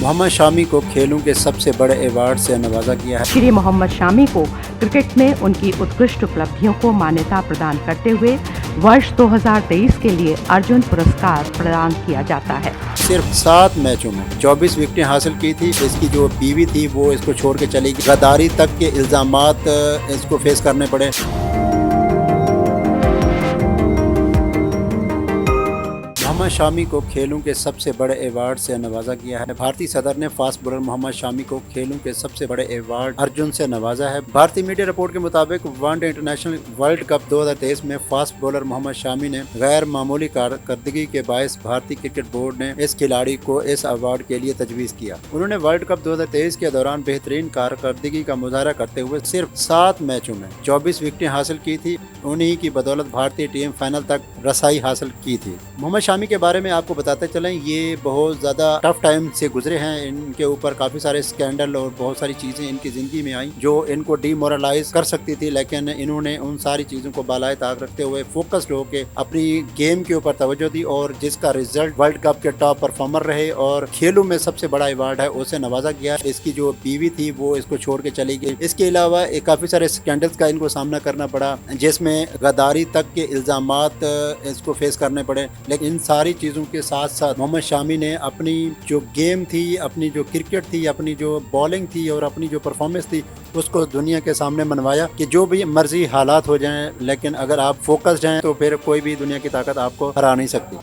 मोहम्मद शामी को खेलों के सबसे बड़े अवार्ड से नवाजा गया है। श्री मोहम्मद शामी को क्रिकेट में उनकी उत्कृष्ट उपलब्धियों को मान्यता प्रदान करते हुए वर्ष 2023 के लिए अर्जुन पुरस्कार प्रदान किया जाता है। सिर्फ 7 मैचों में 24 विकेटें हासिल की थी। इसकी जो बीवी थी वो इसको छोड़ के चली गई। गद्दारी तक के इल्जामात इसको फेस करने पड़े। मोहम्मद शामी को खेलों के सबसे बड़े अवार्ड से नवाजा गया है। भारतीय सदर ने फास्ट बॉलर मोहम्मद शामी को खेलों के सबसे बड़े अवार्ड अर्जुन से नवाजा है। भारतीय मीडिया रिपोर्ट के मुताबिक वनडे इंटरनेशनल वर्ल्ड कप 2023 में फास्ट बॉलर मोहम्मद शामी ने गैर मामूली कारकर्दगी के बायस भारतीय क्रिकेट बोर्ड ने इस खिलाड़ी को इस अवार्ड के लिए तजवीज़ किया। उन्होंने वर्ल्ड कप 2023 के दौरान बेहतरीन कारकर्दगी का मुजाहरा करते हुए सिर्फ 7 मैचों में 24 विकेटें हासिल की थी। उन्हीं की बदौलत भारतीय टीम फाइनल तक रसाई हासिल की थी। मोहम्मद शामी के बारे में आपको बताते चलें, ये बहुत ज़्यादा टफ टाइम से गुजरे हैं। इनके ऊपर काफ़ी सारे स्कैंडल और बहुत सारी चीज़ें इनकी ज़िंदगी में आई जो इनको डिमोरलाइज कर सकती थी, लेकिन इन्होंने उन सारी चीज़ों को बालाए ताक रखते हुए फोकस्ड होकर अपनी गेम के ऊपर तवज्जो दी और जिसका रिजल्ट वर्ल्ड कप के टॉप परफॉर्मर रहे और खेलों में सबसे बड़ा अवार्ड है उसे नवाजा गया। इसकी जो बीवी थी वो इसको छोड़ के चली गई। इसके अलावा काफ़ी सारे स्कैंडल्स का इनको सामना करना पड़ा, जिसमें गद्दारी तक के इल्जामात इसको फेस करने पड़े। लेकिन इन सारी चीज़ों के साथ साथ मोहम्मद शामी ने अपनी जो गेम थी, अपनी जो क्रिकेट थी, अपनी जो बॉलिंग थी और अपनी जो परफॉर्मेंस थी उसको दुनिया के सामने मनवाया कि जो भी मर्जी हालात हो जाएं, लेकिन अगर आप फोकस्ड हैं तो फिर कोई भी दुनिया की ताकत आपको हरा नहीं सकती।